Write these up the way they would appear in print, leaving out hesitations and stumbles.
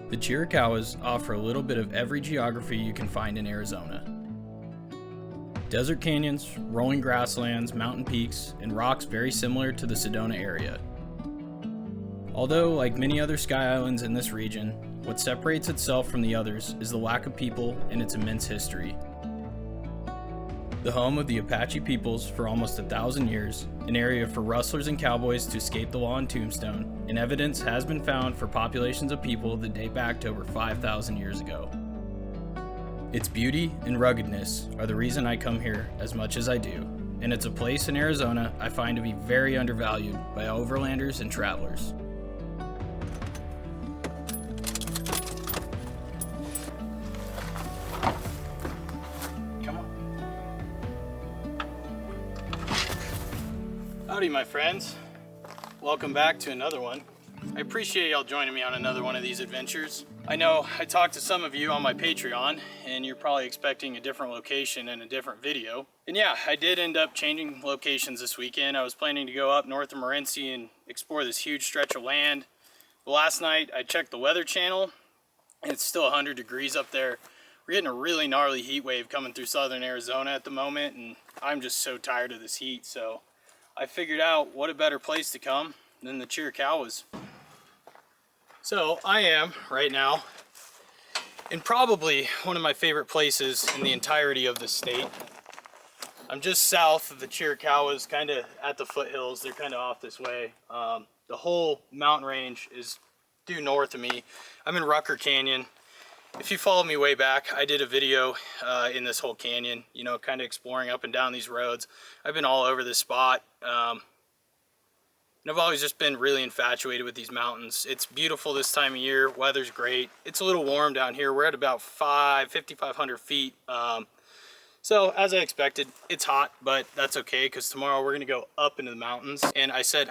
The Chiricahuas offer a little bit of every geography you can find in Arizona. Desert canyons, rolling grasslands, mountain peaks, and rocks very similar to the Sedona area. Although, like many other sky islands in this region, what separates itself from the others is the lack of people and its immense history. The home of the Apache peoples for almost 1,000 years, an area for rustlers and cowboys to escape the law in Tombstone, and evidence has been found for populations of people that date back to over 5,000 years ago. Its beauty and ruggedness are the reason I come here as much as I do, and it's a place in Arizona I find to be very undervalued by overlanders and travelers. Howdy, my friends. Welcome back to another one. I appreciate y'all joining me on another one of these adventures. I know I talked to some of you on my Patreon, and you're probably expecting a different location and a different video. And yeah, I did end up changing locations this weekend. I was planning to go up north of Morenci and explore this huge stretch of land. But last night, I checked the Weather Channel, and it's still 100 degrees up there. We're getting a really gnarly heat wave coming through southern Arizona at the moment, and I'm just so tired of this heat, so I figured out what a better place to come than the Chiricahuas. So I am right now in probably one of my favorite places in the entirety of the state. I'm just south of the Chiricahuas, kind of at the foothills. They're kind of off this way. The whole mountain range is due north of me. I'm in Rucker Canyon. If you follow me way back, I did a video in this whole canyon, you know, kind of exploring up and down these roads. I've been all over this spot. And I've always just been really infatuated with these mountains. It's beautiful this time of year. Weather's great. It's a little warm down here. We're at about 5,500 feet. So as I expected, it's hot, but that's okay because tomorrow we're going to go up into the mountains. And I said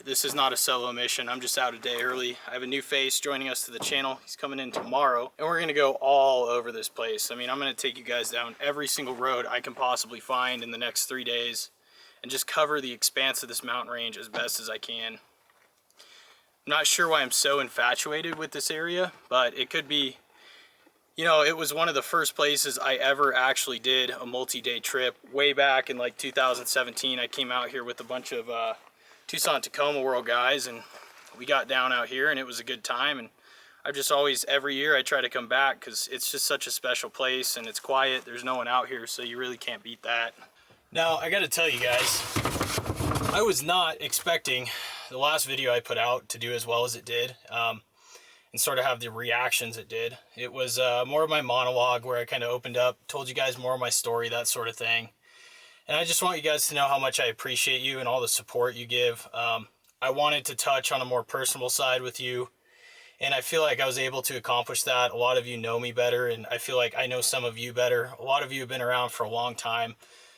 this is not a solo mission. I'm just out a day early. I have a new face joining us to the channel. He's coming in tomorrow, and we're going to go all over this place. I mean, I'm going to take you guys down every single road I can possibly find in the next 3 days and just cover the expanse of this mountain range as best as I can. I'm not sure why I'm so infatuated with this area, but it could be, you know, it was one of the first places I ever actually did a multi-day trip. Way back in like 2017, I came out here with a bunch of Tucson Tacoma World guys, and we got down out here, and it was a good time. And I've just always, every year I try to come back because it's just such a special place, and it's quiet. There's no one out here, so you really can't beat that. Now, I gotta tell you guys, I was not expecting the last video I put out to do as well as it did. And sort of have the reactions it did. It was more of my monologue where I kind of opened up, told you guys more of my story, that sort of thing. And I just want you guys to know how much I appreciate you and all the support you give. I wanted to touch on a more personal side with you, and I feel like I was able to accomplish that. A lot of you know me better, and I feel like I know some of you better. A lot of you have been around for a long time.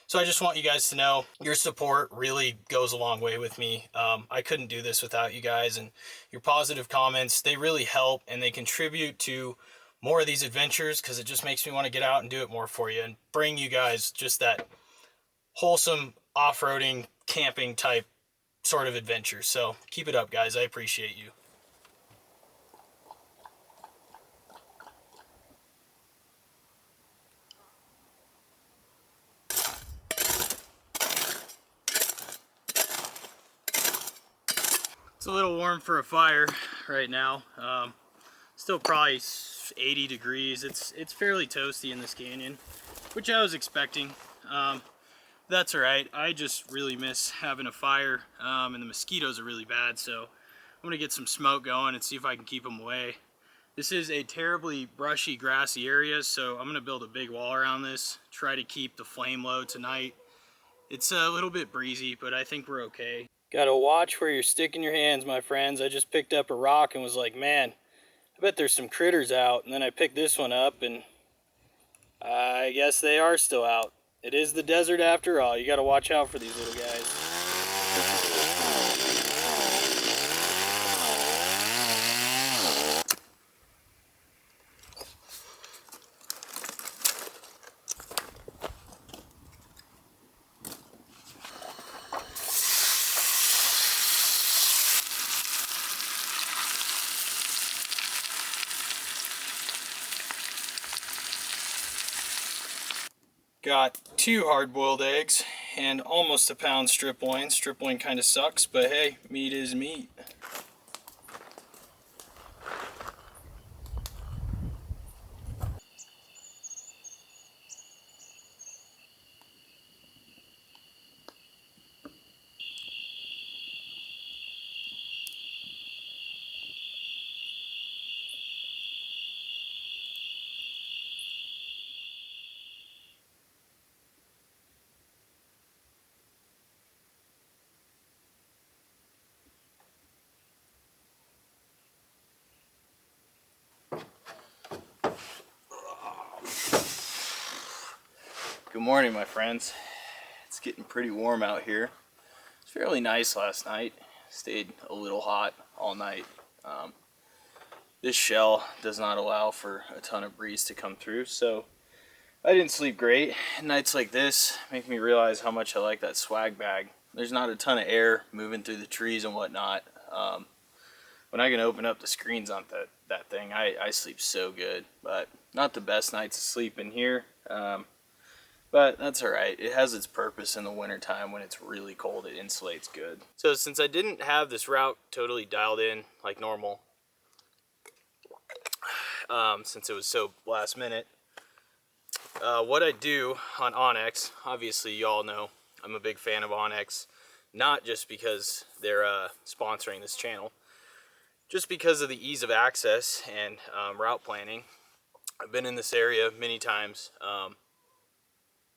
So I just want you guys to know your support really goes a long way with me. I couldn't do this without you guys, and your positive comments, they really help, and they contribute to more of these adventures because it just makes me want to get out and do it more for you and bring you guys just that wholesome off-roading, camping type sort of adventure. So keep it up, guys. I appreciate you. It's a little warm for a fire right now. Still probably 80 degrees. It's fairly toasty in this canyon, which I was expecting. That's all right. I just really miss having a fire, and the mosquitoes are really bad, so I'm gonna get some smoke going and see if I can keep them away. This is a terribly brushy, grassy area, so I'm gonna build a big wall around this, try to keep the flame low tonight. It's a little bit breezy, but I think we're okay. Gotta watch where you're sticking your hands, my friends. I just picked up a rock and was like, man, I bet there's some critters out. And then I picked this one up, and I guess they are still out. It is the desert after all. You gotta watch out for these little guys. Got 2 hard-boiled eggs and almost a pound strip loin. Strip loin kind of sucks, but hey, meat is meat. Good morning, my friends. It's getting pretty warm out here. It's fairly nice last night. Stayed a little hot all night. This shell does not allow for a ton of breeze to come through, so I didn't sleep great. Nights like this make me realize how much I like that swag bag. There's not a ton of air moving through the trees and whatnot. When I can open up the screens on that thing, I sleep so good. But not the best nights of sleep in here. But that's alright. It has its purpose in the wintertime when it's really cold. It insulates good. So since I didn't have this route totally dialed in like normal, since it was so last minute, what I do on Onyx, obviously you all know I'm a big fan of Onyx, not just because they're sponsoring this channel, just because of the ease of access and route planning. I've been in this area many times.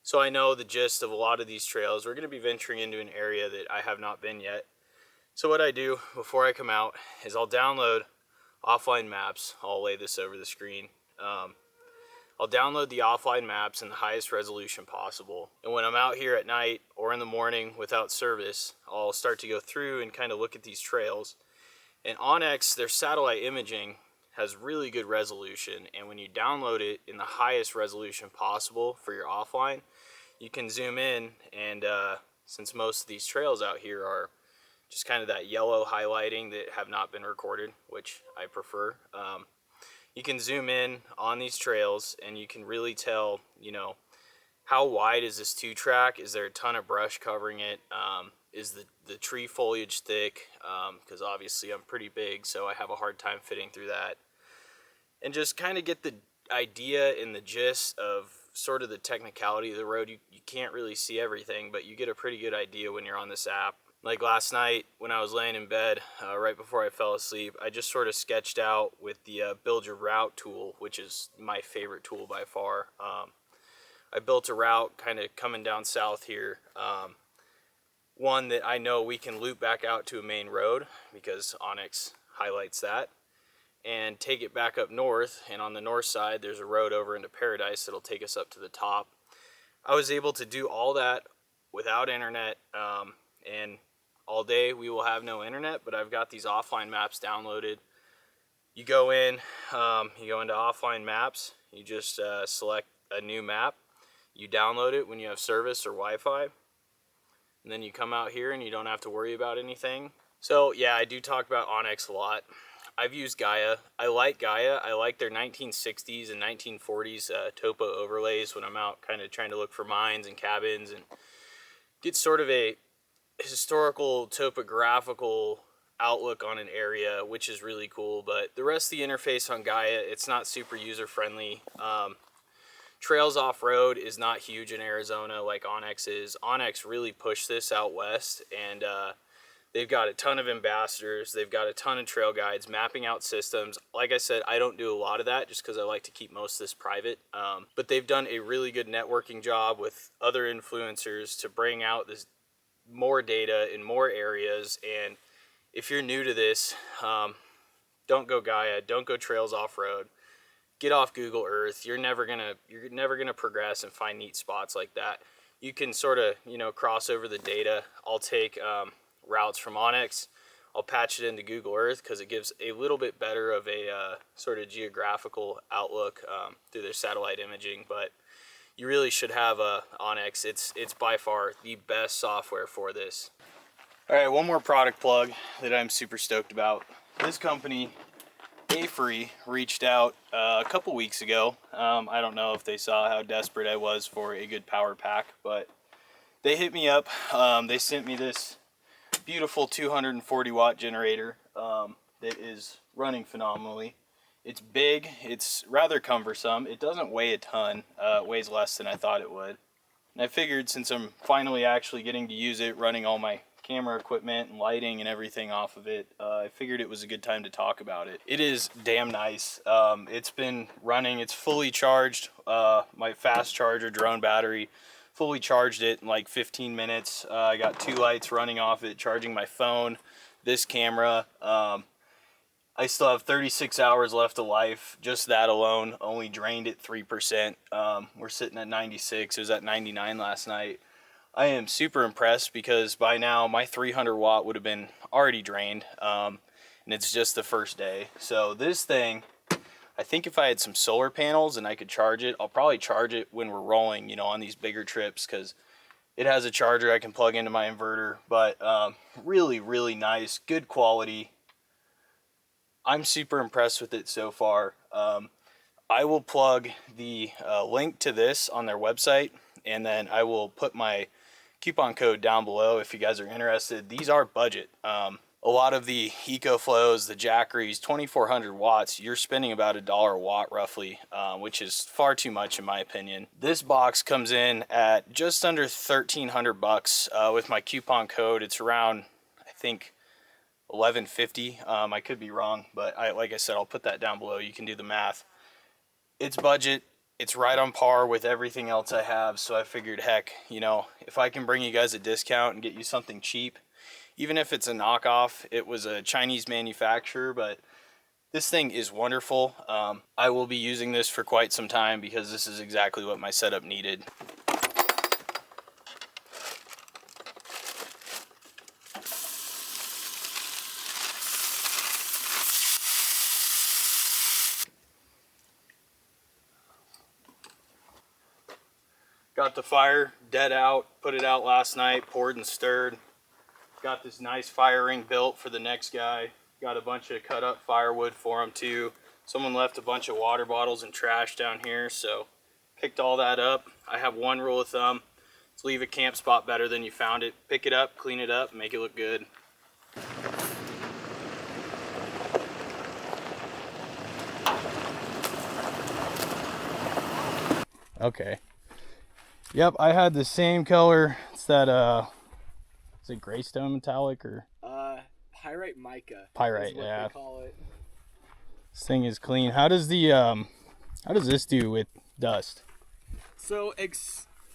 So I know the gist of a lot of these trails. We're going to be venturing into an area that I have not been yet. So what I do before I come out is I'll download offline maps. I'll lay this over the screen. I'll download the offline maps in the highest resolution possible. And when I'm out here at night or in the morning without service, I'll start to go through and kind of look at these trails. And Onyx, their satellite imaging has really good resolution. And when you download it in the highest resolution possible for your offline, you can zoom in, and since most of these trails out here are just kind of that yellow highlighting that have not been recorded, which I prefer, you can zoom in on these trails and you can really tell, you know, how wide is this 2-track? Is there a ton of brush covering it? Is the tree foliage thick? Because obviously I'm pretty big, so I have a hard time fitting through that. And just kind of get the idea and the gist of sort of the technicality of the road. You can't really see everything, but you get a pretty good idea when you're on this app. Like last night when I was laying in bed, right before I fell asleep, I just sort of sketched out with the build your route tool, which is my favorite tool by far. I built a route kind of coming down south here, one that I know we can loop back out to a main road because Onyx highlights that, and take it back up north, and on the north side there's a road over into Paradise that'll take us up to the top. I was able to do all that without internet, and all day we will have no internet, but I've got these offline maps downloaded. You go into offline maps, you just select a new map, you download it when you have service or Wi-Fi, and then you come out here and you don't have to worry about anything. So yeah, I do talk about Onyx a lot. I've used Gaia. I like Gaia. I like their 1960s and 1940s topo overlays when I'm out kind of trying to look for mines and cabins and get sort of a historical topographical outlook on an area, which is really cool. But the rest of the interface on Gaia, it's not super user friendly. Trails off-road is not huge in Arizona like Onyx is. Onyx really pushed this out west, and they've got a ton of ambassadors. They've got a ton of trail guides, mapping out systems. Like I said, I don't do a lot of that just because I like to keep most of this private. But they've done a really good networking job with other influencers to bring out this more data in more areas. And if you're new to this, don't go Gaia, don't go Trails Off-Road. Get off Google Earth. You're never gonna progress and find neat spots like that. You can sort of, you know, cross over the data. I'll take routes from Onyx, I'll patch it into Google Earth because it gives a little bit better of a sort of geographical outlook through their satellite imaging. But you really should have Onyx. It's by far the best software for this. All right, one more product plug that I'm super stoked about. This company, Aferiy reached out a couple weeks ago. I don't know if they saw how desperate I was for a good power pack, but they hit me up. They sent me this beautiful 240 watt generator that is running phenomenally. It's big, it's rather cumbersome. It doesn't weigh a ton, it weighs less than I thought it would. And I figured since I'm finally actually getting to use it, running all my camera equipment and lighting and everything off of it, I figured it was a good time to talk about it. It is damn nice. It's been running, it's fully charged. My fast charger drone battery fully charged it in like 15 minutes. I got 2 lights running off it, charging my phone, this camera. I still have 36 hours left of life. Just that alone only drained at 3%. We're sitting at 96. It was at 99 last night. I am super impressed because by now my 300 watt would have been already drained, and it's just the first day. So this thing, I think if I had some solar panels and I could charge it, I'll probably charge it when we're rolling, you know, on these bigger trips, because it has a charger I can plug into my inverter. But really, really nice, good quality. I'm super impressed with it so far. I will plug the link to this on their website, and then I will put my coupon code down below if you guys are interested. These are budget. A lot of the EcoFlows, the Jackeries, 2400 watts, you're spending about $1 a watt roughly, which is far too much in my opinion. This box comes in at just under 1,300 bucks. With my coupon code, it's around, I think, $11.50. I could be wrong, but like I said, I'll put that down below. You can do the math. It's budget. It's right on par with everything else I have. So I figured, heck, you know, if I can bring you guys a discount and get you something cheap, even if it's a knockoff, it was a Chinese manufacturer, but this thing is wonderful. I will be using this for quite some time because this is exactly what my setup needed. Got the fire dead out, put it out last night, poured and stirred. Got this nice fire ring built for the next guy. Got a bunch of cut up firewood for him too. Someone left a bunch of water bottles and trash down here, so picked all that up. I have one rule of thumb: let's leave a camp spot better than you found it. Pick it up, clean it up, make it look good. Okay. Yep, I had the same color. It's that is it Greystone metallic or pyrite mica? Pyrite, is what yeah. they call it. This thing is clean. How does the how does this do with dust? So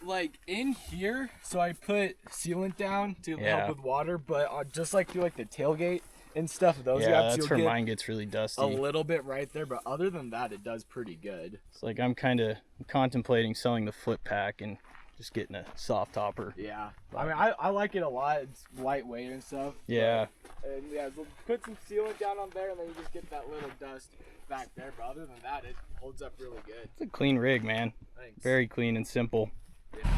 like in here, so I put sealant down to help with water, but just like through like the tailgate and stuff, those that's where mine gets really dusty. A little bit right there, but other than that, it does pretty good. It's like I'm kind of contemplating selling the flip pack and just getting a soft topper. Yeah, I mean, I like it a lot. It's lightweight and stuff. Yeah. And yeah, so put some sealant down on there, and then you just get that little dust back there. But other than that, it holds up really good. It's a clean rig, man. Thanks. Very clean and simple. Yeah.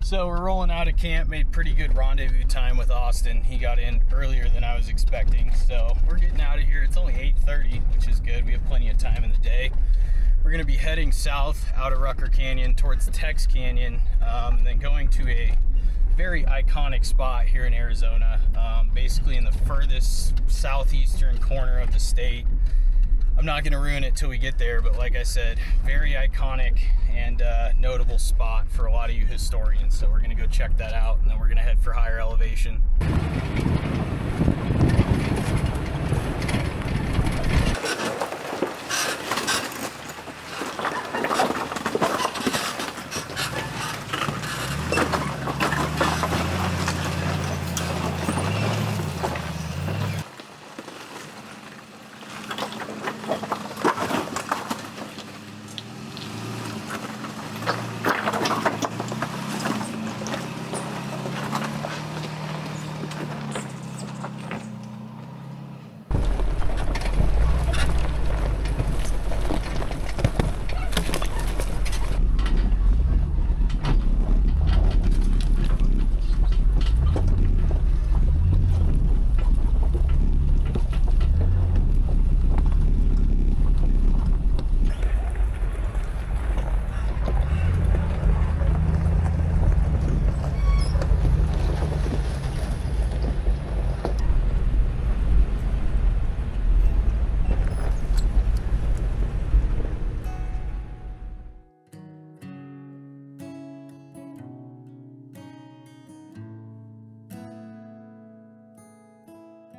So we're rolling out of camp, made pretty good rendezvous time with Austin. He got in earlier than I was expecting, so we're getting out of here. It's only 8:30, which is good. We have plenty of time in the day. We're gonna be heading south out of Rucker Canyon towards Tex Canyon, and then going to a very iconic spot here in Arizona, basically in the furthest southeastern corner of the state. I'm not gonna ruin it till we get there, but like I said, very iconic and notable spot for a lot of you historians. So we're gonna go check that out, and then we're gonna head for higher elevation.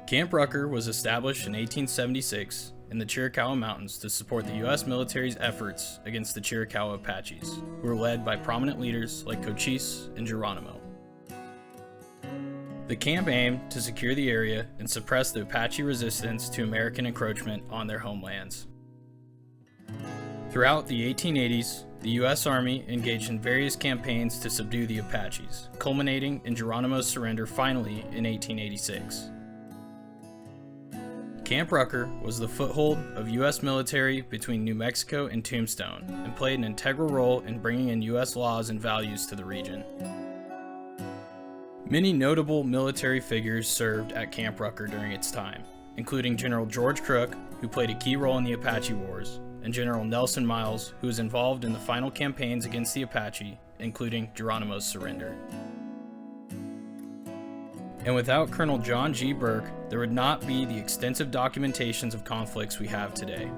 Camp Rucker was established in 1876 in the Chiricahua Mountains to support the U.S. military's efforts against the Chiricahua Apaches, who were led by prominent leaders like Cochise and Geronimo. The camp aimed to secure the area and suppress the Apache resistance to American encroachment on their homelands. Throughout the 1880s, the U.S. Army engaged in various campaigns to subdue the Apaches, culminating in Geronimo's surrender finally in 1886. Camp Rucker was the foothold of U.S. military between New Mexico and Tombstone and played an integral role in bringing in U.S. laws and values to the region. Many notable military figures served at Camp Rucker during its time, including General George Crook, who played a key role in the Apache Wars, and General Nelson Miles, who was involved in the final campaigns against the Apache, including Geronimo's surrender. And without Colonel John G. Burke, there would not be the extensive documentations of conflicts we have today.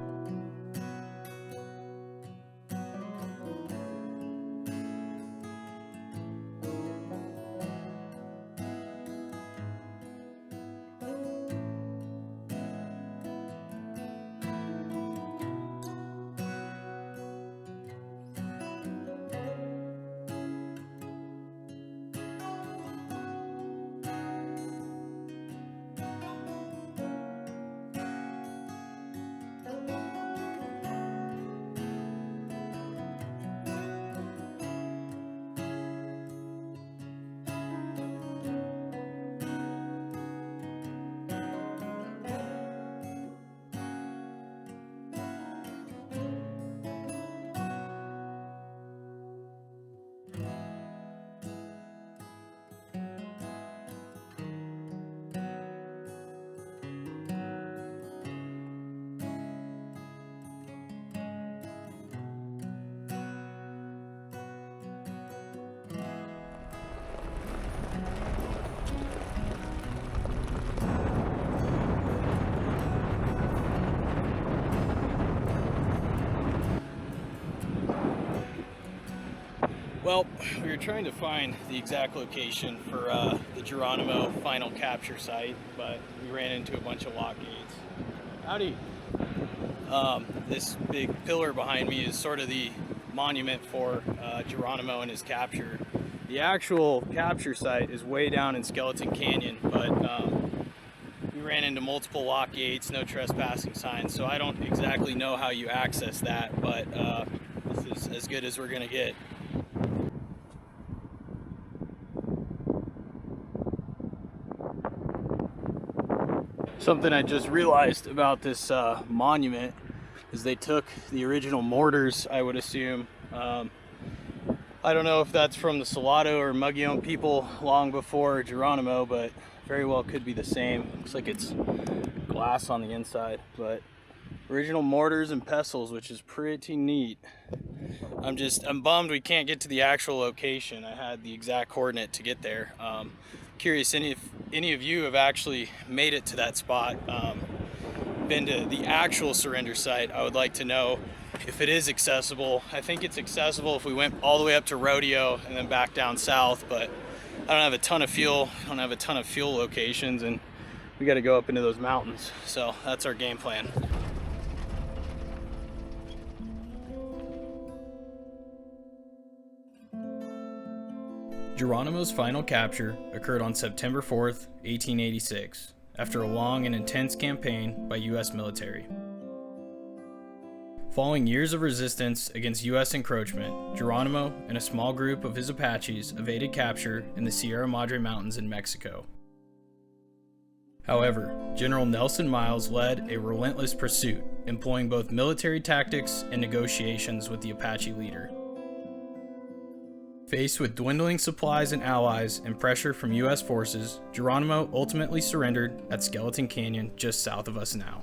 Well, we were trying to find the exact location for the Geronimo final capture site, but we ran into a bunch of lock gates. Howdy! This big pillar behind me is sort of the monument for Geronimo and his capture. The actual capture site is way down in Skeleton Canyon, but we ran into multiple lock gates, no trespassing signs, so I don't exactly know how you access that, but this is as good as we're gonna get. Something I just realized about this monument is they took the original mortars, I would assume. I don't know if that's from the Salado or Mogollon people long before Geronimo, but very well could be the same. Looks like it's glass on the inside, but original mortars and pestles, which is pretty neat. I'm bummed we can't get to the actual location. I had the exact coordinate to get there. Curious if any of you have actually made it to that spot, been to the actual surrender site. I would like to know if it is accessible. I think it's accessible if we went all the way up to Rodeo and then back down south, but I don't have a ton of fuel. I don't have a ton of fuel locations, and we got to go up into those mountains. So that's our game plan. Geronimo's final capture occurred on September 4th, 1886, after a long and intense campaign by U.S. military. Following years of resistance against U.S. encroachment, Geronimo and a small group of his Apaches evaded capture in the Sierra Madre Mountains in Mexico. However, General Nelson Miles led a relentless pursuit, employing both military tactics and negotiations with the Apache leader. Faced with dwindling supplies and allies and pressure from U.S. forces, Geronimo ultimately surrendered at Skeleton Canyon just south of us now.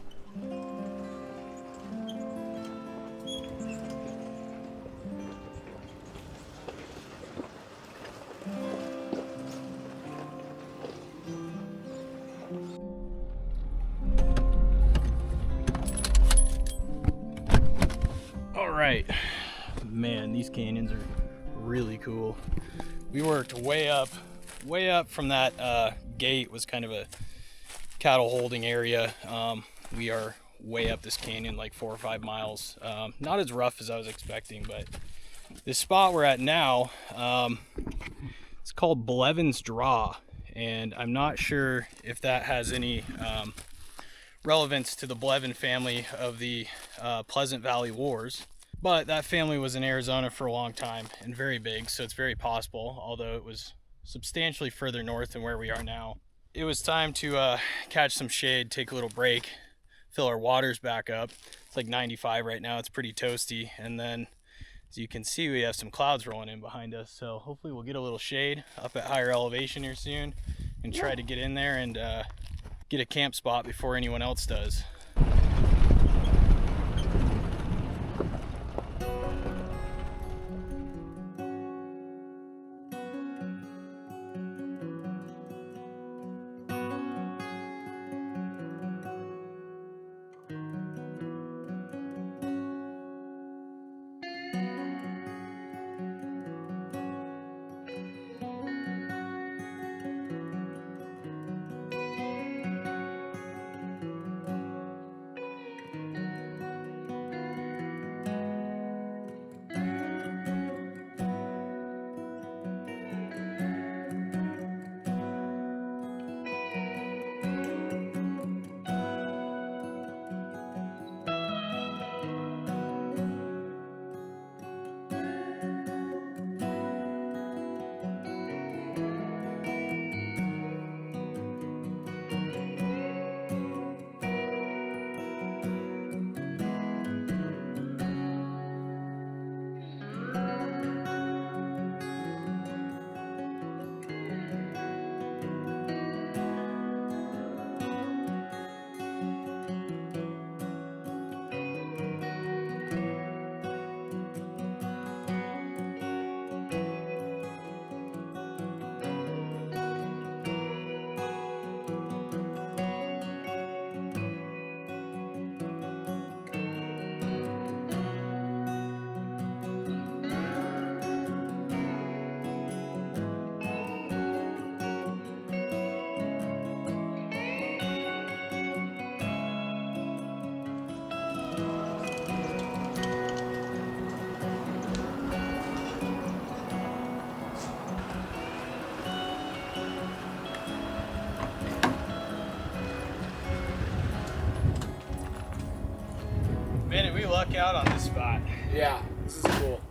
All right, man, these canyons are really cool. We worked way up from that gate. Was kind of cattle holding area. We are way up this canyon, like 4 or 5 miles. Not as rough as I was expecting, but this spot we're at now, it's called Blevins Draw, and I'm not sure if that has any relevance to the Blevin family of the Pleasant Valley Wars, but that family was in Arizona for a long time and very big, so it's very possible, although it was substantially further north than where we are now. It was time to catch some shade, take a little break, fill our waters back up. It's like 95 right now, it's pretty toasty, and then as you can see, we have some clouds rolling in behind us, so hopefully we'll get a little shade up at higher elevation here soon and try to get in there and get a camp spot before anyone else does. Man, did we luck out on this spot. Yeah, this is cool.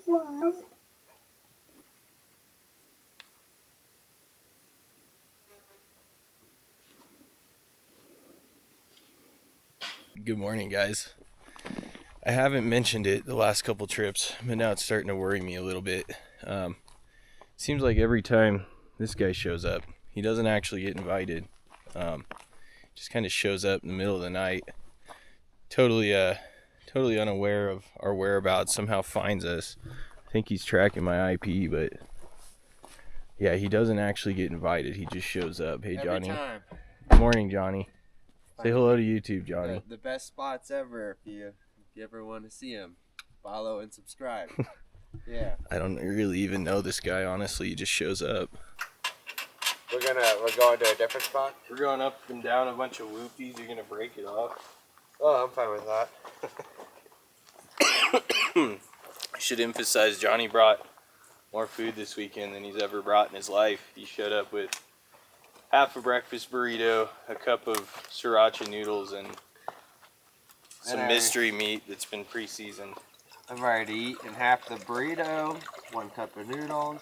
Good morning, guys. I haven't mentioned it the last couple trips, but now it's starting to worry me a little bit. Seems like every time this guy shows up, he doesn't actually get invited. Just kind of shows up in the middle of the night, totally unaware of our whereabouts, somehow finds us. I think he's tracking my IP, but yeah, he doesn't actually get invited. He just shows up. Hey, Johnny. Every time. Good morning, Johnny. Say hello to YouTube, Johnny. The best spots ever if you ever want to see him. Follow and subscribe. Yeah. I don't really even know this guy, honestly. He just shows up. We're going to a different spot? We're going up and down a bunch of whoopies. You're gonna break it off. Oh, I'm fine with that. I should emphasize Johnny brought more food this weekend than he's ever brought in his life. He showed up with half a breakfast burrito, a cup of sriracha noodles, and some mystery meat that's been pre-seasoned. I've already eaten half the burrito, 1 cup of noodles.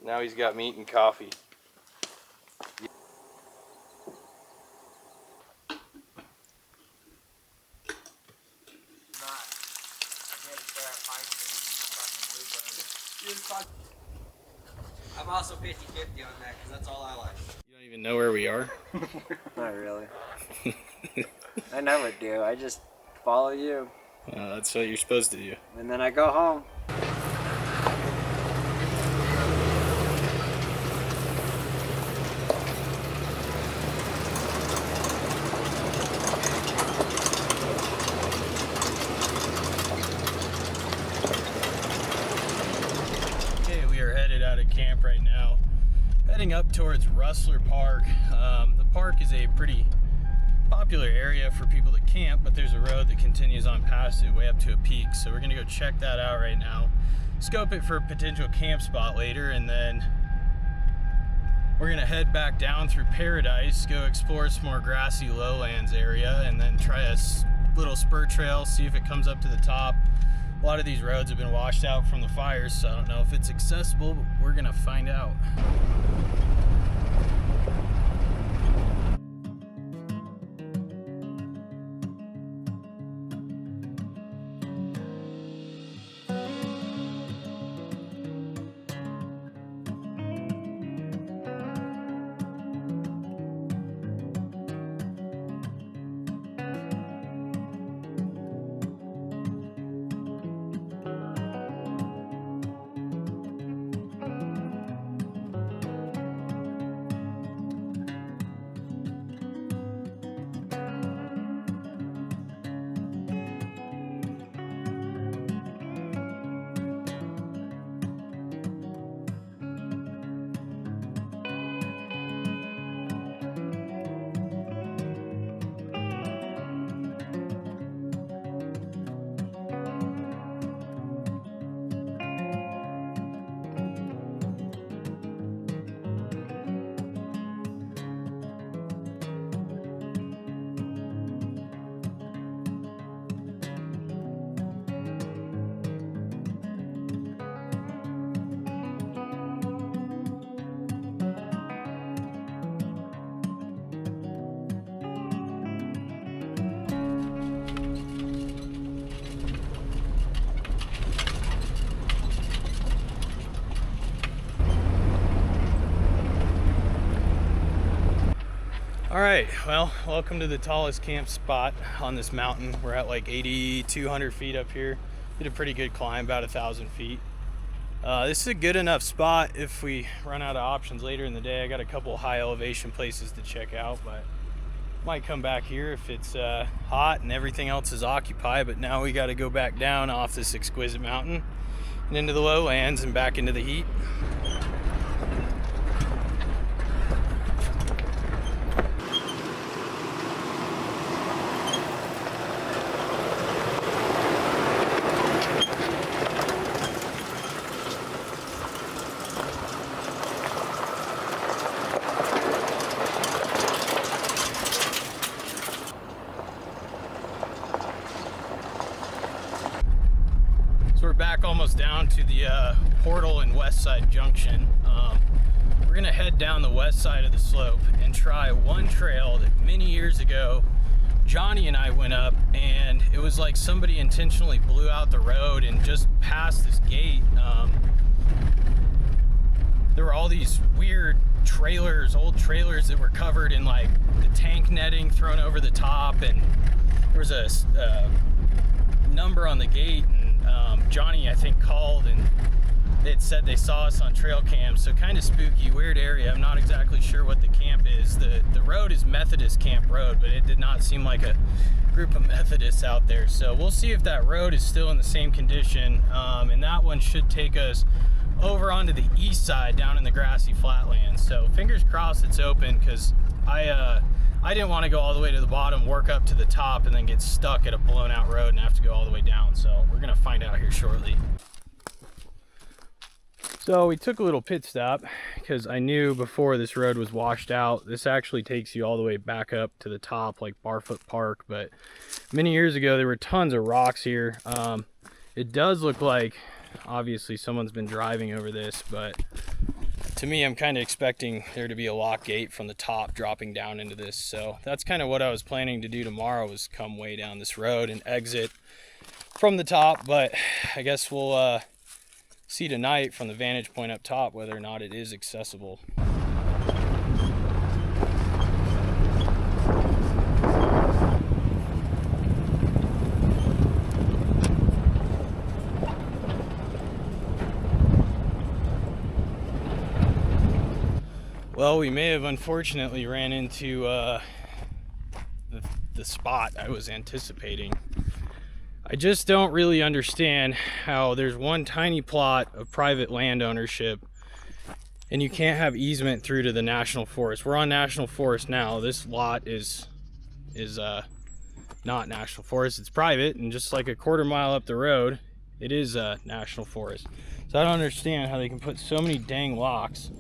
Now he's got meat and coffee. I'm also 50-50 on that because that's all I like. You don't even know where we are? Not really. I never do. I just follow you. That's what you're supposed to do. And then I go home. Okay, we are headed out of camp right now, heading up towards Rustler Park. The park is a pretty popular area for people to camp, but there's a road that continues on past it way up to a peak, so we're gonna go check that out right now, scope it for a potential camp spot later, and then we're gonna head back down through Paradise, go explore some more grassy lowlands area, and then try a little spur trail, see if it comes up to the top. A lot of these roads have been washed out from the fires, so I don't know if it's accessible, but we're gonna find out. All right, well, welcome to the tallest camp spot on this mountain. We're at like 8,200 feet up here. Did a pretty good climb, about 1,000 feet. This is a good enough spot if we run out of options later in the day. I got a couple high elevation places to check out, but might come back here if it's hot and everything else is occupied. But now we got to go back down off this exquisite mountain and into the lowlands and back into the heat. to the Portal and West Side Junction. We're gonna head down the west side of the slope and try one trail that many years ago Johnny and I went up, and it was like somebody intentionally blew out the road and just past this gate. There were all these weird trailers, old trailers that were covered in like the tank netting thrown over the top, and there was a number on the gate, and Johnny, I think, called and it said they saw us on trail cam. So kind of spooky, weird area. I'm not exactly sure what the camp is. The road is Methodist Camp Road, but it did not seem like a group of Methodists out there. So we'll see if that road is still in the same condition, and that one should take us over onto the east side down in the grassy flatlands. So fingers crossed it's open, because I didn't want to go all the way to the bottom, work up to the top, and then get stuck at a blown out road and have to go all the way down. So we're gonna find out here shortly. So we took a little pit stop because I knew before this road was washed out. This actually takes you all the way back up to the top, like Barfoot Park, but many years ago there were tons of rocks here. It does look like obviously someone's been driving over this, but to me, I'm kind of expecting there to be a lock gate from the top dropping down into this. So that's kind of what I was planning to do tomorrow, was come way down this road and exit from the top. But I guess we'll see tonight from the vantage point up top whether or not it is accessible. Well, we may have unfortunately ran into the spot I was anticipating. I just don't really understand how there's one tiny plot of private land ownership and you can't have easement through to the national forest. We're on national forest now. This lot is not national forest, it's private, and just like a quarter mile up the road, it is national forest. So I don't understand how they can put so many dang locks.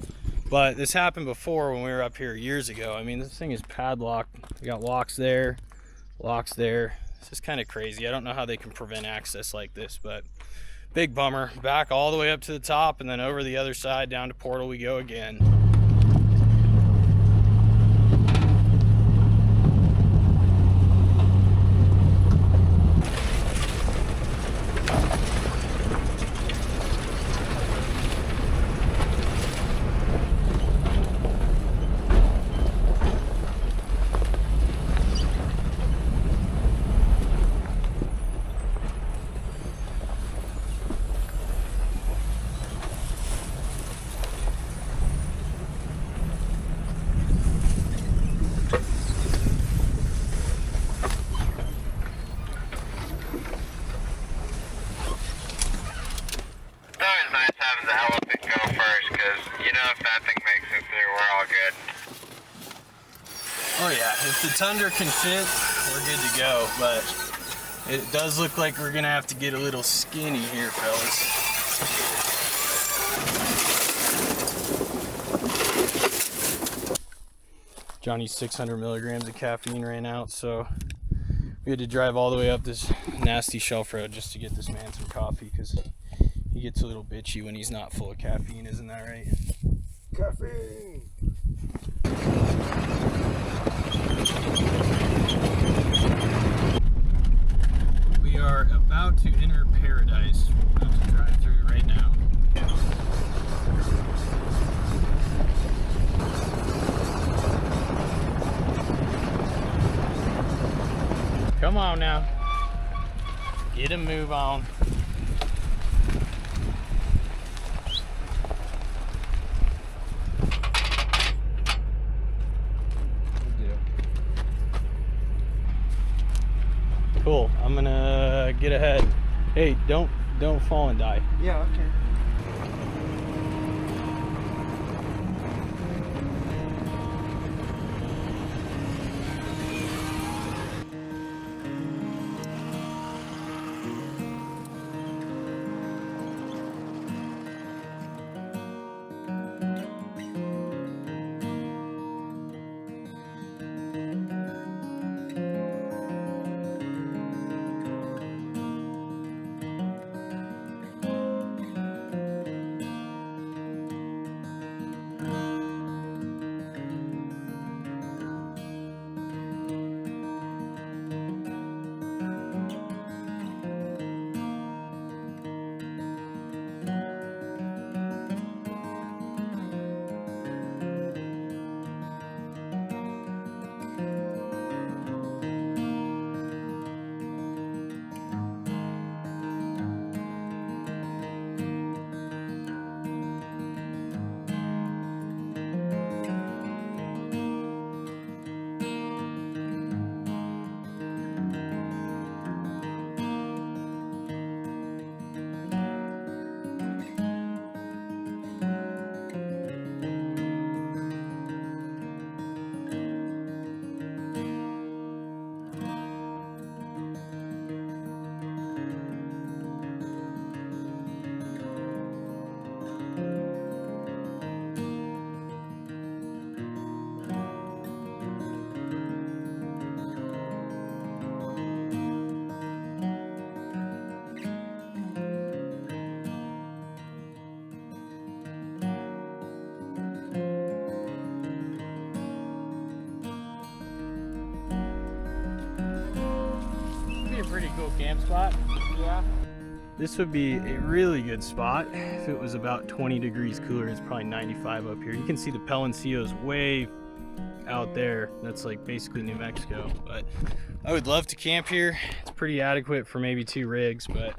But this happened before when we were up here years ago. I mean, this thing is padlocked. We got locks there, locks there. It's just kind of crazy. I don't know how they can prevent access like this, but big bummer. Back all the way up to the top, and then over the other side down to Portal we go again. Oh yeah, if the Tundra can fit, we're good to go, but it does look like we're gonna have to get a little skinny here, fellas. Johnny's 600 milligrams of caffeine ran out, so we had to drive all the way up this nasty shelf road just to get this man some coffee, because he gets a little bitchy when he's not full of caffeine, isn't that right? Caffeine! We are about to enter paradise. We're about to drive through right now. Come on now. Get a move on. Cool. I'm gonna get ahead. Hey, don't fall and die. Yeah, okay. pretty cool camp spot. Yeah. This would be a really good spot if it was about 20 degrees cooler. It's probably 95 up here. You can see the Palencios way out there. That's like basically New Mexico. But I would love to camp here. It's pretty adequate for maybe 2 rigs, but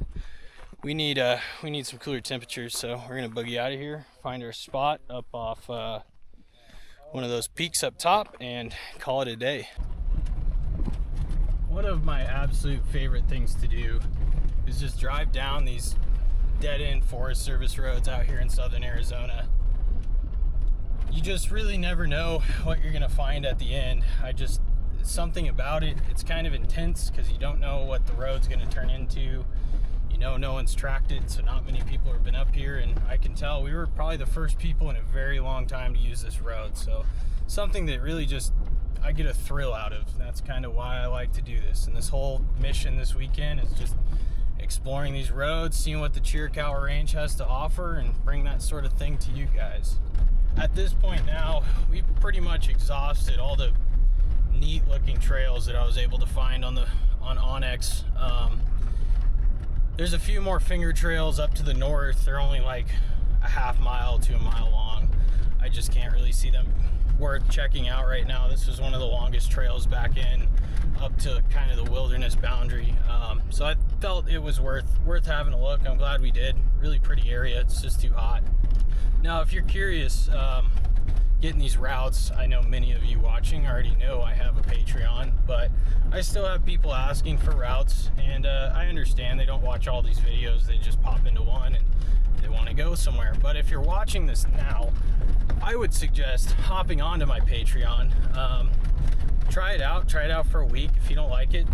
we need some cooler temperatures. So we're gonna boogie out of here, find our spot up off one of those peaks up top, and call it a day. One of my absolute favorite things to do is just drive down these dead-end Forest Service roads out here in southern Arizona. You just really never know what you're gonna find at the end. Something about it, it's kind of intense because you don't know what the road's gonna turn into. You know, no one's tracked it, so not many people have been up here, and I can tell we were probably the first people in a very long time to use this road. So something that really just, I get a thrill out of. That's kind of why I like to do this. And this whole mission this weekend is just exploring these roads, seeing what the Chiricahua Range has to offer, and bring that sort of thing to you guys. At this point now, we've pretty much exhausted all the neat looking trails that I was able to find on Onyx. There's a few more finger trails up to the north. They're only like a half mile to a mile long. I just can't really see them worth checking out right now. This was one of the longest trails back in up to kind of the wilderness boundary. So I felt it was worth having a look. I'm glad we did. Really pretty area. It's just too hot. Now, if you're curious, getting these routes, I know many of you watching already know I have a Patreon, but I still have people asking for routes, and I understand they don't watch all these videos. They just pop into one and they want to go somewhere. But if you're watching this now, I would suggest hopping onto my Patreon. Try it out for a week. If you don't like it,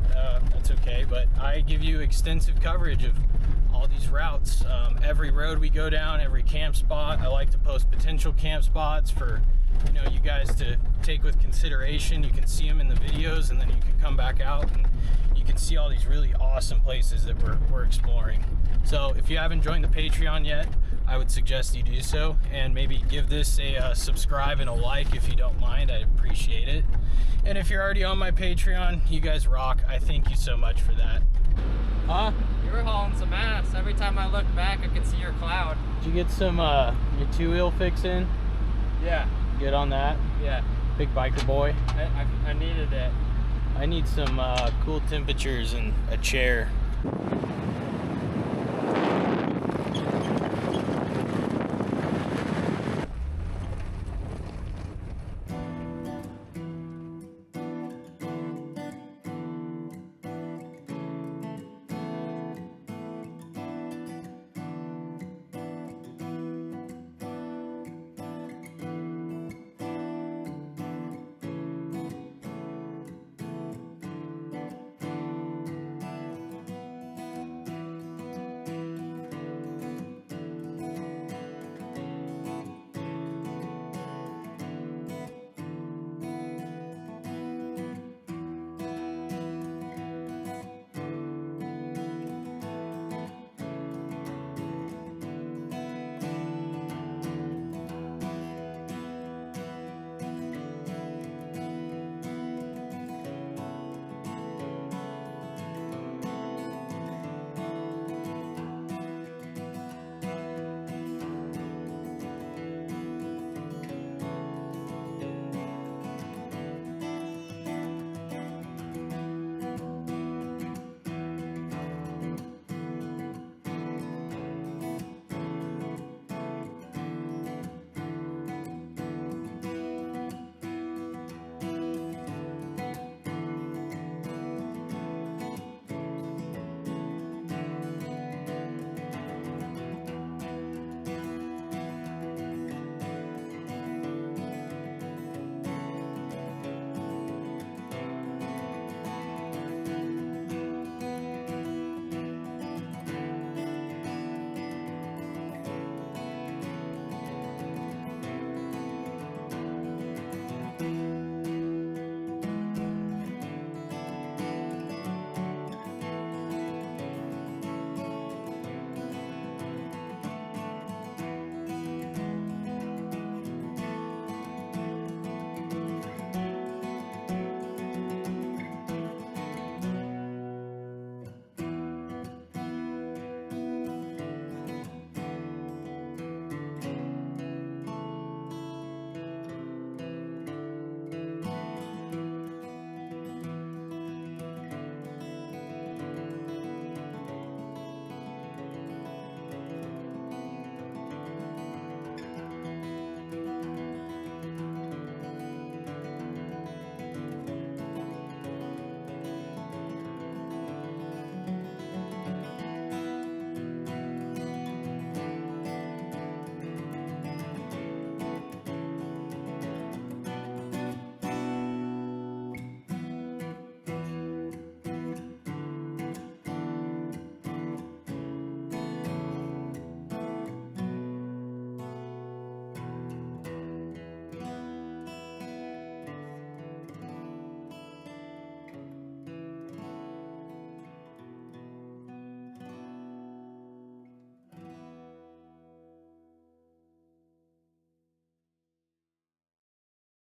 that's okay, but I give you extensive coverage of all these routes. Every road we go down, every camp spot. I like to post potential camp spots for you guys to take with consideration. You can see them in the videos, and then you can come back out and you can see all these really awesome places that we're exploring. So if you haven't joined the Patreon yet, I would suggest you do so, and maybe give this a subscribe and a like if you don't mind. I'd appreciate it. And if you're already on my Patreon, you guys rock. I thank you so much for that. Huh? You were hauling some ass. Every time I looked back, I could see your cloud. Did you get some your 2-wheel fix in? Yeah. Good on that? Yeah. Big biker boy. I needed it. I need some cool temperatures and a chair.